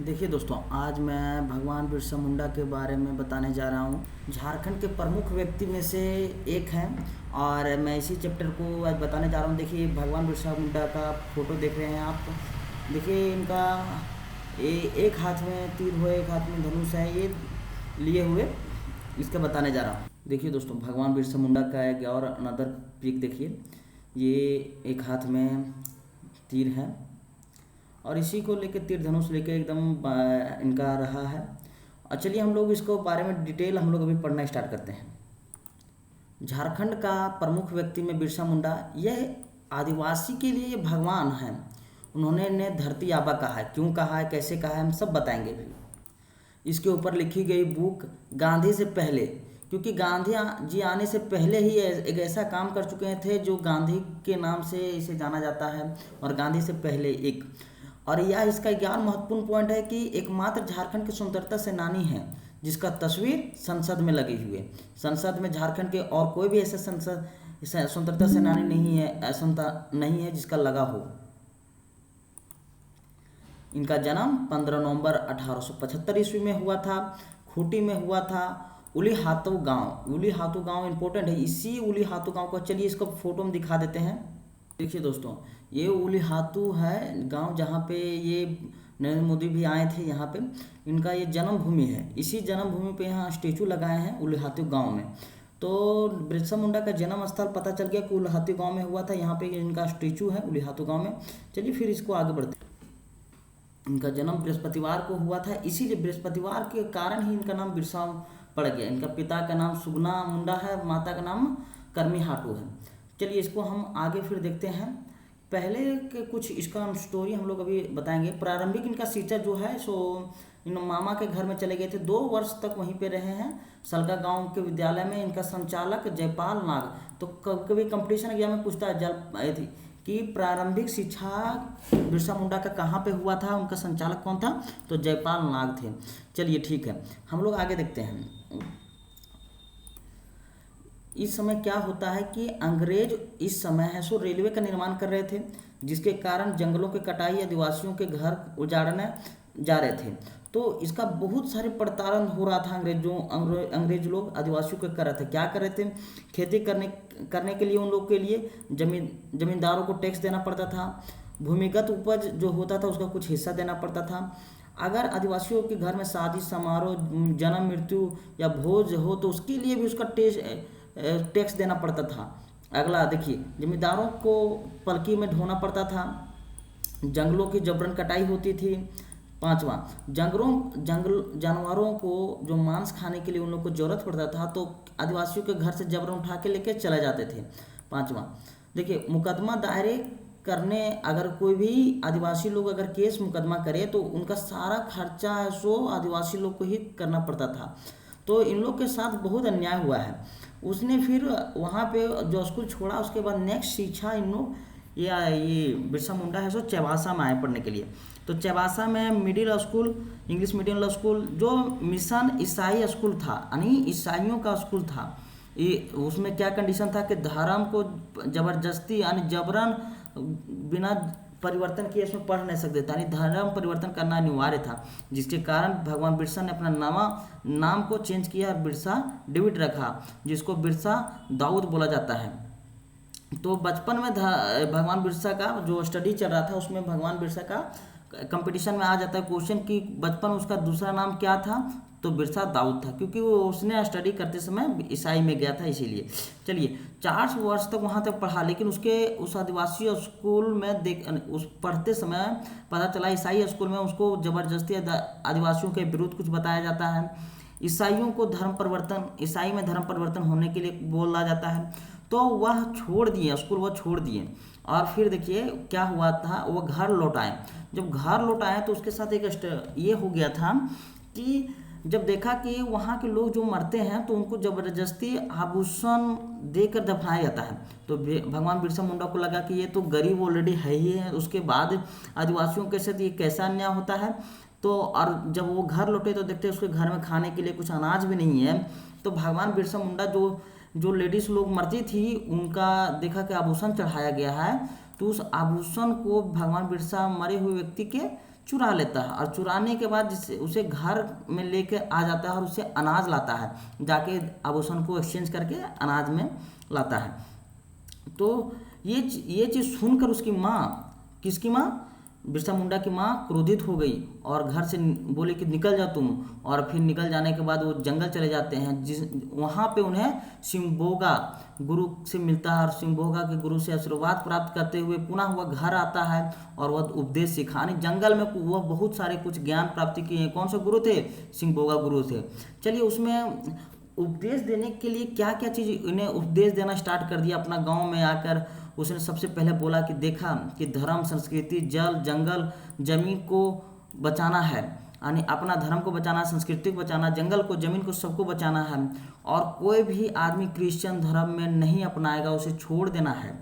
देखिए दोस्तों, आज मैं भगवान बिरसा मुंडा के बारे में बताने जा रहा हूँ। झारखंड के प्रमुख व्यक्ति में से एक हैं और मैं इसी चैप्टर को आज बताने जा रहा हूँ। देखिए, भगवान बिरसा मुंडा का फोटो देख रहे हैं आप। देखिए इनका एक हाथ में तीर हुए, एक हाथ में धनुष है, ये लिए हुए इसका बताने जा रहा हूँ। देखिए दोस्तों, भगवान बिरसा मुंडा का एक और अनदर पिक देखिए। ये एक हाथ में तीर है और इसी को लेके तीर धनुष लेके एकदम इनका रहा है। और चलिए हम लोग इसको बारे में डिटेल हम लोग अभी पढ़ना स्टार्ट करते हैं। झारखंड का प्रमुख व्यक्ति में बिरसा मुंडा, यह आदिवासी के लिए ये भगवान हैं। उन्होंने ने धरती आबा कहा है, क्यों कहा है, कैसे कहा है, हम सब बताएंगे भी। इसके ऊपर लिखी गई बुक गांधी से पहले, क्योंकि गांधी जी आने से पहले ही एक ऐसा काम कर चुके थे जो गांधी के नाम से इसे जाना जाता है, और गांधी से पहले एक। और यह इसका 11 महत्वपूर्ण पॉइंट है कि एकमात्र झारखंड के स्वतंत्रता सेनानी हैं जिसका तस्वीर संसद में लगी हुई है। संसद में झारखंड के और कोई भी ऐसा संसद स्वतंत्रता सेनानी नहीं है, ऐसा नहीं है जिसका लगा हो। इनका जन्म 15 नवंबर 1875 ईस्वी में हुआ था। खूंटी में हुआ था। उलीहातू गांव इंपॉर्टेंट है। इसी उलीहातू गांव को चलिए इसको फोटो में दिखा देते हैं। देखिए दोस्तों, ये उलीहातू है गांव जहाँ पे ये नरेंद्र मोदी भी आए थे। यहाँ पे इनका ये जन्मभूमि है। इसी जन्मभूमि पे यहाँ स्टेचू लगाए हैं उलीहातू गांव में। तो बिरसा मुंडा का जन्म स्थल पता चल गया कि उलीहातू गांव में हुआ था। यहाँ पे इनका स्टेचू है उलीहातू गांव में। चलिए फिर इसको आगे बढ़ते हैं। इनका जन्म बृहस्पतिवार को हुआ था, इसीलिए बृहस्पतिवार के कारण ही इनका नाम बिरसा पड़ गया। इनका पिता का नाम सुगना मुंडा है, माता का नाम कर्मी हाटू है। चलिए इसको हम आगे फिर देखते हैं। पहले के कुछ इसका स्टोरी हम लोग अभी बताएंगे। प्रारंभिक इनका शिक्षा जो है सो इन मामा के घर में चले गए थे। 2 वर्ष तक वहीं पे रहे हैं सलका गांव के विद्यालय में। इनका संचालक जयपाल नाग। तो कभी कंपटीशन एग्जाम में पूछता है जल थी कि प्रारंभिक शिक्षा बिरसा मुंडा का कहाँ पे हुआ था, उनका संचालक कौन था, तो जयपाल नाग थे। चलिए ठीक है, हम लोग आगे देखते हैं। इस समय क्या होता है कि अंग्रेज इस समय है सो रेलवे का निर्माण कर रहे थे, जिसके कारण जंगलों की कटाई, आदिवासियों के घर उजाड़ने जा रहे थे। तो इसका बहुत सारे प्रताड़न हो रहा था। अंग्रेज लोग आदिवासियों को कर रहे थे। क्या कर रहे थे, खेती करने के लिए उन लोग के लिए जमींदारों को टैक्स देना पड़ता था। भूमिगत उपज जो होता था उसका कुछ हिस्सा देना पड़ता था। अगर आदिवासियों के घर में शादी समारोह, जन्म मृत्यु या भोज हो तो उसके लिए भी उसका टैक्स देना पड़ता था। अगला देखिए, जमींदारों को पलकी में ढोना पड़ता था। जंगलों की जबरन कटाई होती थी। 5वां, जानवरों को जो मांस खाने के लिए उन लोग को जरूरत पड़ता था तो आदिवासियों के घर से जबरन उठा के लेके चले जाते थे। 5वां, देखिए मुकदमा दायरे करने, अगर कोई भी आदिवासी लोग अगर केस मुकदमा करे तो उनका सारा खर्चा है सो आदिवासी लोग को ही करना पड़ता था। तो इन लोग के साथ बहुत अन्याय हुआ है। उसने फिर वहाँ पे जो स्कूल छोड़ा उसके बाद नेक्स्ट शिक्षा इन लोग ये बिरसा मुंडा है सो चैबासा में आए पढ़ने के लिए। तो चैबासा में middle school, English medium school, जो मिशन ईसाई स्कूल था, यानी ईसाइयों का स्कूल था। ये उसमें क्या कंडीशन था कि धर्म को जबरदस्ती यानी जबरन बिना परिवर्तन किए इसमें पढ़ नहीं सकते थे, यानी धर्म परिवर्तन करना अनिवार्य था। जिसके कारण भगवान बिरसा ने अपना नाम को चेंज किया, बिरसा डेविड रखा, जिसको बिरसा दाऊद बोला जाता है। तो बचपन में भगवान बिरसा का जो स्टडी चल रहा था उसमें भगवान बिरसा का कंपटीशन में आ जाता है क्वेश्चन कि बचपन उसका दूसरा नाम क्या था, तो बिरसा दाऊद था, क्योंकि वो उसने स्टडी करते समय ईसाई में गया था इसीलिए। चलिए 4 वर्ष तक वहाँ तक पढ़ा, लेकिन उस आदिवासी स्कूल में उस पढ़ते समय पता चला ईसाई स्कूल में उसको ज़बरदस्ती आदिवासियों के विरुद्ध कुछ बताया जाता है। ईसाई में धर्म परिवर्तन होने के लिए बोला जाता है। तो वह छोड़ दिए स्कूल, वह छोड़ दिए। और फिर देखिए क्या हुआ था, वो घर लौट आए। जब घर लौट आए तो उसके साथ एक ये हो गया था कि जब देखा कि वहाँ के लोग जो मरते हैं तो उनको ज़बरदस्ती आभूषण देकर दफनाया जाता है। तो भगवान बिरसा मुंडा को लगा कि ये तो गरीब ऑलरेडी है ही है, उसके बाद आदिवासियों के साथ ये कैसा अन्याय होता है। तो और जब वो घर लौटे तो देखते उसके घर में खाने के लिए कुछ अनाज भी नहीं है। तो भगवान बिरसा मुंडा जो लेडीज़ लोग मरती थी उनका देखा कि आभूषण चढ़ाया गया है, तो उस आभूषण को भगवान बिरसा मरे हुए व्यक्ति के चुरा लेता है, और चुराने के बाद जिससे उसे घर में लेके आ जाता है और उससे अनाज लाता है, जाके आभूषण को एक्सचेंज करके अनाज में लाता है। तो ये चीज़ सुनकर उसकी माँ, किसकी माँ, बिरसा मुंडा की माँ क्रोधित हो गई और घर से बोले कि निकल जा तुम। और फिर निकल जाने के बाद वो जंगल चले जाते हैं, जिस वहाँ पे उन्हें सिंबोगा गुरु से मिलता है, और सिंबोगा के गुरु से आशीर्वाद प्राप्त करते हुए पुनः वह घर आता है और वह उपदेश सिखा। जंगल में वह बहुत सारे कुछ ज्ञान प्राप्ति किए। कौन से गुरु थे? सिंबोगा गुरु थे। चलिए, उसमें उपदेश देने के लिए क्या क्या चीज़ इन्हें उपदेश देना स्टार्ट कर दिया। अपना गांव में आकर उसने सबसे पहले बोला कि देखा कि धर्म, संस्कृति, जल, जंगल, जमीन को बचाना है, यानी अपना धर्म को बचाना, संस्कृति को बचाना, जंगल को, जमीन को, सबको बचाना है। और कोई भी आदमी क्रिश्चियन धर्म में नहीं अपनाएगा, उसे छोड़ देना है।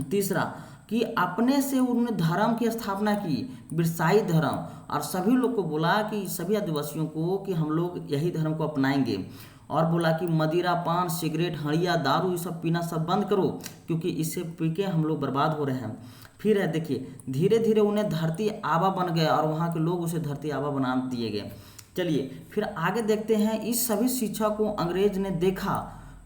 तीसरा कि अपने से उन्होंने धर्म की स्थापना की, बिरसाई धर्म, और सभी लोग को बोला कि सभी आदिवासियों को कि हम लोग यही धर्म को अपनाएंगे। और बोला कि मदिरा, पान, सिगरेट, हड़िया, दारू, ये सब पीना सब बंद करो, क्योंकि इससे पी के हम लोग बर्बाद हो रहे हैं। फिर है देखिए, धीरे धीरे उन्हें धरती आबा बन गया और वहाँ के लोग उसे धरती आबा बना दिए गए। चलिए फिर आगे देखते हैं। इस सभी शिक्षा को अंग्रेज ने देखा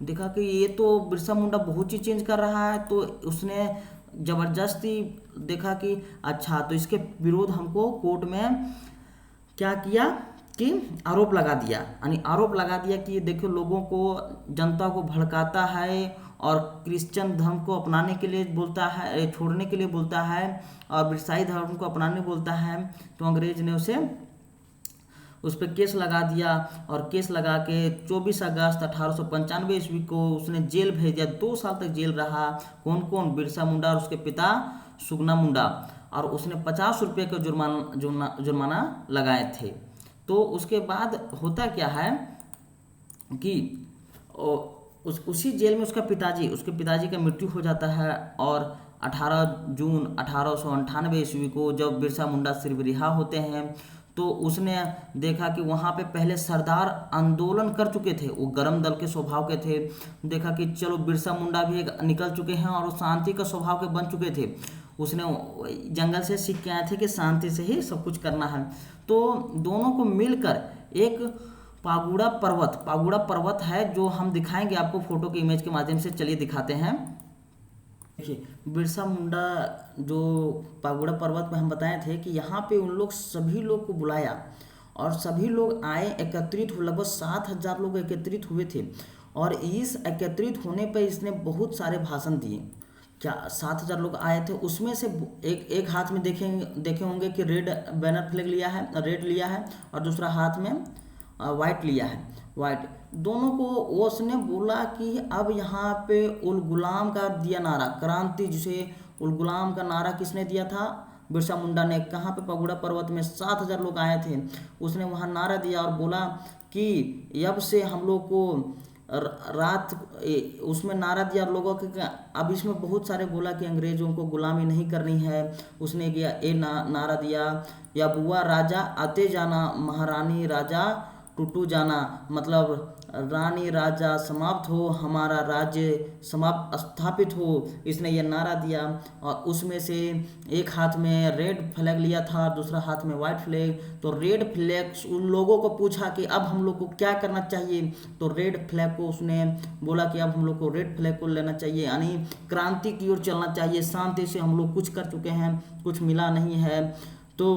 कि ये तो बिरसा मुंडा बहुत चीज़ चेंज कर रहा है, तो उसने ज़बरदस्ती देखा कि अच्छा, तो इसके विरोध हमको कोर्ट में क्या किया कि आरोप लगा दिया। यानी आरोप लगा दिया कि ये देखो, लोगों को, जनता को भड़काता है और क्रिश्चियन धर्म को अपनाने के लिए बोलता है, छोड़ने के लिए बोलता है, और बिरसाई धर्म को अपनाने बोलता है। तो अंग्रेज ने उस पर केस लगा दिया, और केस लगा के 24 अगस्त 1895 ईस्वी को उसने जेल भेज दिया। 2 साल तक जेल रहा। कौन कौन? बिरसा मुंडा और उसके पिता सुगना मुंडा। और उसने 50 रुपये का जुर्माना लगाए थे। तो उसके बाद होता क्या है कि उसी जेल में उसके पिताजी का मृत्यु हो जाता है। और 18 जून 1898 ईस्वी को जब बिरसा मुंडा सिर्फ रिहा होते हैं, तो उसने देखा कि वहाँ पे पहले सरदार आंदोलन कर चुके थे, वो गरम दल के स्वभाव के थे। देखा कि चलो बिरसा मुंडा भी निकल चुके हैं और वो शांति का स्वभाव के बन चुके थे। उसने जंगल से सीख के आए थे कि शांति से ही सब कुछ करना है। तो दोनों को मिलकर एक पागुड़ा पर्वत है, जो हम दिखाएंगे आपको फोटो के इमेज के माध्यम से। चलिए दिखाते हैं। देखिए, बिरसा मुंडा जो पागुड़ा पर्वत में हम बताए थे कि यहाँ पे उन लोग सभी लोग को बुलाया, और सभी लोग आए, एकत्रित हुए। लगभग 7,000 लोग एकत्रित हुए थे। और इस एकत्रित होने पर इसने बहुत सारे भाषण दिए। क्या 7,000 लोग आए थे? उसमें से एक हाथ में देखे होंगे कि रेड बैनर फ्लैग लिया है, रेड लिया है, और दूसरा हाथ में वाइट लिया है। वाइट दोनों को उसने बोला कि अब यहाँ पे उल गुलाम का दिया नारा, क्रांति, जिसे उल गुलाम का नारा किसने दिया था? बिरसा मुंडा ने। कहाँ पे? पागुड़ा पर्वत में 7,000 लोग आए थे। उसने वहाँ नारा दिया और बोला कि अब से हम लोग को रात, उसमें नारा दिया लोगों के। अब इसमें बहुत सारे बोला कि अंग्रेजों को गुलामी नहीं करनी है। उसने नारा दिया, या बुआ राजा आते जाना, महारानी राजा टूटू जाना, मतलब रानी राजा समाप्त हो, हमारा राज्य समाप्त स्थापित हो। इसने ये नारा दिया। और उसमें से एक हाथ में रेड फ्लैग लिया था, दूसरा हाथ में वाइट फ्लैग। तो रेड फ्लैग, उन लोगों को पूछा कि अब हम लोग को क्या करना चाहिए, तो रेड फ्लैग को उसने बोला कि अब हम लोग को रेड फ्लैग को लेना चाहिए, यानी क्रांति की ओर चलना चाहिए। शांति से हम लोग कुछ कर चुके हैं, कुछ मिला नहीं है। तो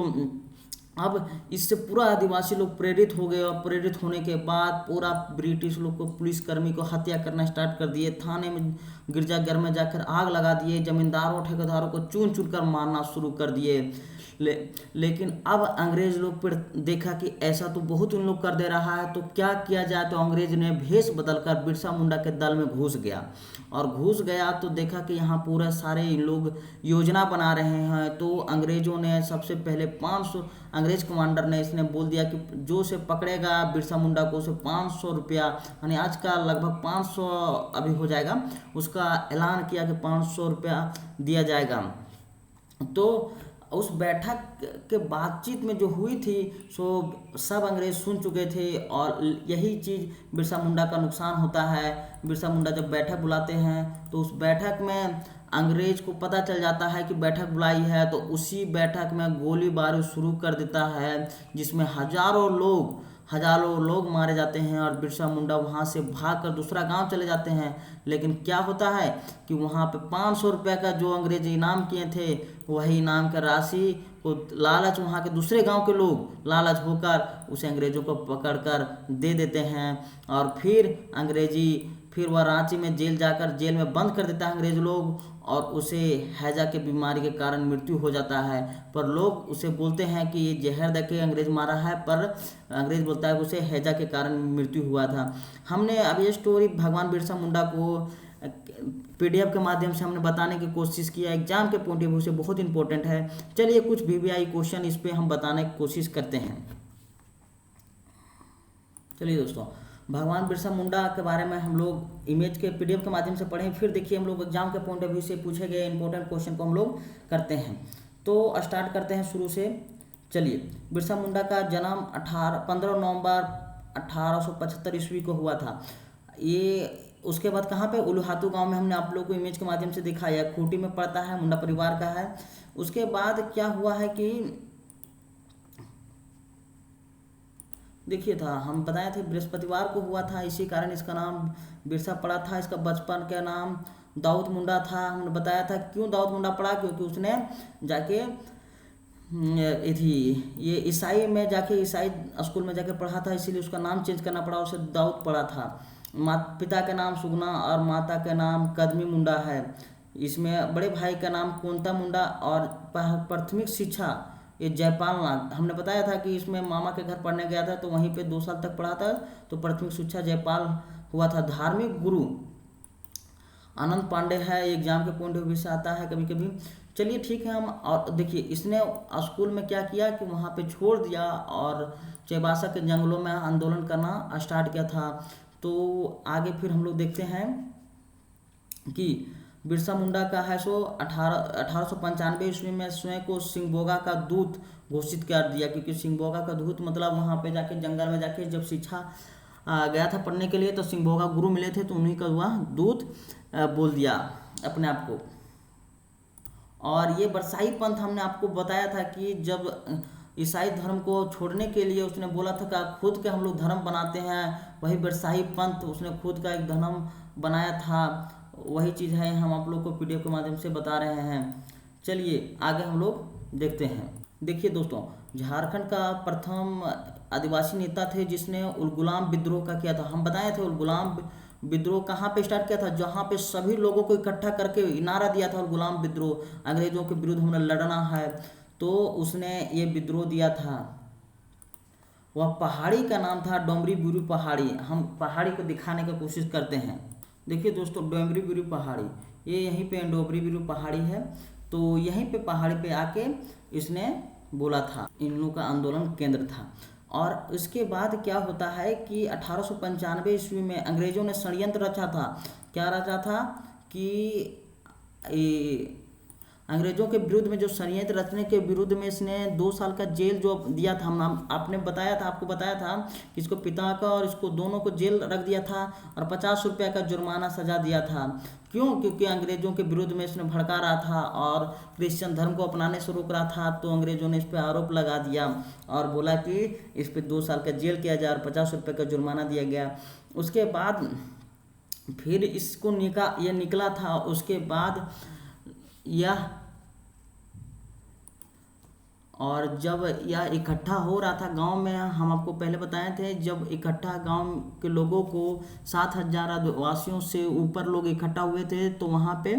अब इससे पूरा आदिवासी लोग प्रेरित हो गए, और प्रेरित होने के बाद पूरा ब्रिटिश लोग को, पुलिसकर्मी को हत्या करना स्टार्ट कर दिए। थाने में, गिरजाघर में जाकर आग लगा दिए। जमींदारों, ठेकेदारों को चुन चुन कर मारना शुरू कर दिए। लेकिन अब अंग्रेज लोग पर देखा कि ऐसा तो बहुत उन लोग कर दे रहा है, तो क्या किया जाए। तो अंग्रेज ने भेष बदलकर बिरसा मुंडा के दल में घुस गया। और घुस गया तो देखा कि यहाँ पूरा सारे लोग योजना बना रहे हैं। तो अंग्रेजों ने सबसे पहले 500, अंग्रेज कमांडर ने इसने बोल दिया कि जो से पकड़ेगा बिरसा मुंडा को, उसे 500 रुपया, यानी आज का लगभग 500 अभी हो जाएगा, उसका ऐलान किया कि 500 रुपया दिया जाएगा। तो उस बैठक के बातचीत में जो हुई थी, सो सब अंग्रेज सुन चुके थे। और यही चीज़ बिरसा मुंडा का नुकसान होता है। बिरसा मुंडा जब बैठक बुलाते हैं, तो उस बैठक में अंग्रेज को पता चल जाता है कि बैठक बुलाई है, तो उसी बैठक में गोलीबारी शुरू कर देता है, जिसमें हजारों लोग मारे जाते हैं और बिरसा मुंडा वहाँ से भागकर दूसरा गांव चले जाते हैं। लेकिन क्या होता है कि वहाँ पे 500 रुपये का जो अंग्रेज इनाम किए थे, वही इनाम का राशि को लालच, वहाँ के दूसरे गांव के लोग लालच होकर उसे अंग्रेजों को पकड़कर दे देते हैं। और फिर वह रांची में जेल में बंद कर देता है अंग्रेज लोग, और उसे हैजा के बीमारी के कारण मृत्यु हो जाता है। पर लोग उसे बोलते हैं कि ये जहर दे के अंग्रेज मारा है, पर अंग्रेज बोलता है कि उसे हैजा के कारण मृत्यु हुआ था। हमने अब ये स्टोरी भगवान बिरसा मुंडा को पीडीएफ के माध्यम से हमने बताने की कोशिश किया, एग्जाम के पॉइंट ऑफ व्यू से बहुत इंपॉर्टेंट है। चलिए कुछ वीवीआई क्वेश्चन इस पर हम बताने की कोशिश करते हैं। चलिए दोस्तों, भगवान बिरसा मुंडा के बारे में हम लोग इमेज के पीडीएफ के माध्यम से पढ़ें, फिर देखिए हम लोग एग्जाम के पॉइंट ऑफ व्यू से पूछे गए इंपॉर्टेंट क्वेश्चन को हम लोग करते हैं। तो स्टार्ट करते हैं शुरू से। चलिए, बिरसा मुंडा का जन्म 15 नवंबर 1875 ईस्वी को हुआ था। ये उसके बाद कहाँ पे, उल्हातू गांव में हमने आप लोग को इमेज के माध्यम से दिखाया, खूंटी में पड़ता है, मुंडा परिवार का है। उसके बाद क्या हुआ है कि देखिए था, हम बताए थे बृहस्पतिवार को हुआ था, इसी कारण इसका नाम बिरसा पड़ा था। इसका बचपन का नाम दाऊद मुंडा था। हमने बताया था क्यों दाऊद मुंडा पड़ा, क्योंकि उसने जाके ये ईसाई में जाके ईसाई स्कूल में जाके पढ़ा था, इसीलिए उसका नाम चेंज करना पड़ा, उसे दाऊद पड़ा था। पिता का नाम सुगना और माता का नाम कदमी मुंडा है। इसमें बड़े भाई का नाम कोंता मुंडा, और प्राथमिक शिक्षा ये जयपाल नाग, हमने बताया था कि इसमें मामा के घर पढ़ने गया था, तो वहीं पे 2 साल तक पढ़ा था, तो प्राथमिक शिक्षा जयपाल हुआ था। धार्मिक गुरु आनंद पांडे है, एग्जाम के पॉइंट ऑफ व्यू से आता है कभी कभी। चलिए ठीक है, हम और देखिए इसने स्कूल में क्या किया कि वहाँ पे छोड़ दिया और चैबासा के जंगलों में आंदोलन करना स्टार्ट किया था। तो आगे फिर हम लोग देखते हैं कि बिरसा मुंडा का है सो 1895 ईस्वी में स्वयं को सिंगभोगा का दूत घोषित कर दिया, क्योंकि सिंगभोगा का दूत मतलब वहाँ पे जाके जंगल में जाके जब शिक्षा गया था पढ़ने के लिए, तो सिंगभोगा गुरु मिले थे, तो उन्हीं का हुआ दूत बोल दिया अपने आप को। और ये बरसाई पंथ हमने आपको बताया था कि जब ईसाई धर्म को छोड़ने के लिए उसने बोला था कि खुद के हम लोग धर्म बनाते हैं, वही बरसाई पंथ उसने खुद का एक धर्म बनाया था। वही चीज़ है हम आप लोग को पीडीएफ के माध्यम से बता रहे हैं। चलिए आगे हम लोग देखते हैं। देखिए दोस्तों, झारखंड का प्रथम आदिवासी नेता थे जिसने उलगुलाम विद्रोह का किया था। हम बताए थे उलगुलाम विद्रोह कहाँ पे स्टार्ट किया था, जहाँ पे सभी लोगों को इकट्ठा करके नारा दिया था उलगुलाम विद्रोह, अंग्रेजों के विरुद्ध हमें लड़ना है, तो उसने ये विद्रोह दिया था। वह पहाड़ी का नाम था डोमरी बुरी पहाड़ी। हम पहाड़ी को दिखाने की कोशिश करते हैं। देखिए दोस्तों, डोमरी बुरी पहाड़ी, ये यहीं पे डोमरी बुरी पहाड़ी है, तो यहीं पे पहाड़ी पे आके इसने बोला था, इन लोगों का आंदोलन केंद्र था। और इसके बाद क्या होता है कि 1895 ईस्वी में अंग्रेजों ने षड्यंत्र रचा था। क्या रचा था कि अंग्रेजों के विरुद्ध में जो षड्यंत्र रचने के विरुद्ध में इसने 2 साल का जेल जो दिया था, आपको बताया था कि इसको पिता का और इसको दोनों को जेल रख दिया था और 50 रुपये का जुर्माना सजा दिया था। क्यों? क्योंकि अंग्रेजों के विरुद्ध में इसने भड़का रहा था और क्रिश्चियन धर्म को अपनाने से रोक रहा था। तो अंग्रेजों ने इस पर आरोप लगा दिया और बोला कि इस पर 2 साल का जेल किया जाए और 50 रुपये का जुर्माना दिया गया। उसके बाद फिर इसको निकला था। उसके बाद यह और जब यह इकट्ठा हो रहा था गांव में, हम आपको पहले बताए थे, जब इकट्ठा गांव के लोगों को 7,000 आदिवासियों से ऊपर लोग इकट्ठा हुए थे, तो वहां पे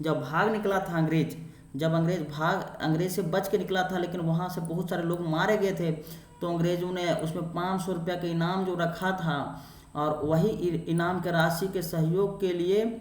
जब भाग निकला था अंग्रेज, जब अंग्रेज से बच के निकला था, लेकिन वहां से बहुत सारे लोग मारे गए थे, तो अंग्रेजों ने उसमें 500 रुपये का इनाम जो रखा था, और वही इनाम के राशि के सहयोग के लिए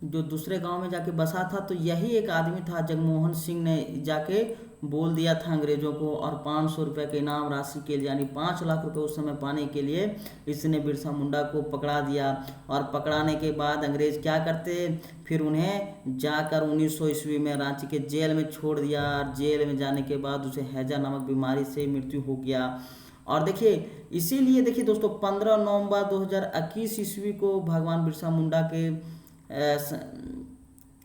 जो दूसरे गांव में जाके बसा था, तो यही एक आदमी था जगमोहन सिंह ने जाके बोल दिया था अंग्रेजों को, और 500 रुपये के इनाम राशि के लिए यानी 5 लाख रुपए उस समय पाने के लिए इसने बिरसा मुंडा को पकड़ा दिया। और पकड़ाने के बाद अंग्रेज क्या करते, फिर उन्हें जाकर 1900 ईस्वी में रांची के जेल में छोड़ दिया। जेल में जाने के बाद उसे हैजा नामक बीमारी से मृत्यु हो गया। और देखिए इसीलिए देखिए दोस्तों, 15 नवंबर 2021 ईस्वी को भगवान बिरसा मुंडा के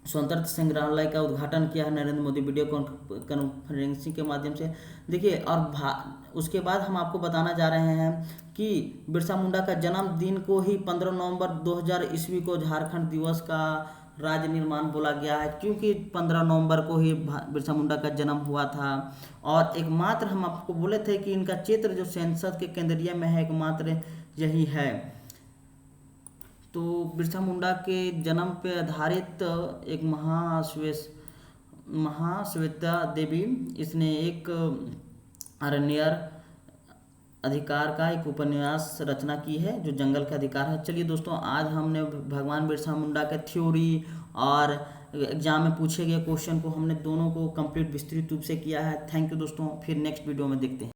स्वतंत्रता संग्रहालय का उद्घाटन किया है नरेंद्र मोदी वीडियो कॉन्फ्रेंसिंग के माध्यम से। देखिए, और उसके बाद हम आपको बताना जा रहे हैं कि बिरसा मुंडा का जन्मदिन को ही 15 नवंबर 2000 ईस्वी को झारखंड दिवस का राज्य निर्माण बोला गया है, क्योंकि 15 नवंबर को ही बिरसा मुंडा का जन्म हुआ था। और एकमात्र हम आपको बोले थे कि इनका चित्र जो संसद के केंद्रीय में है, एकमात्र यही है। तो बिरसा मुंडा के जन्म पे आधारित एक महाश्वेता देवी, इसने एक अरण्यर अधिकार का एक उपन्यास रचना की है जो जंगल का अधिकार है। चलिए दोस्तों, आज हमने भगवान बिरसा मुंडा के थ्योरी और एग्जाम में पूछे गए क्वेश्चन को हमने दोनों को कंप्लीट विस्तृत रूप से किया है। थैंक यू दोस्तों, फिर नेक्स्ट वीडियो में देखते हैं।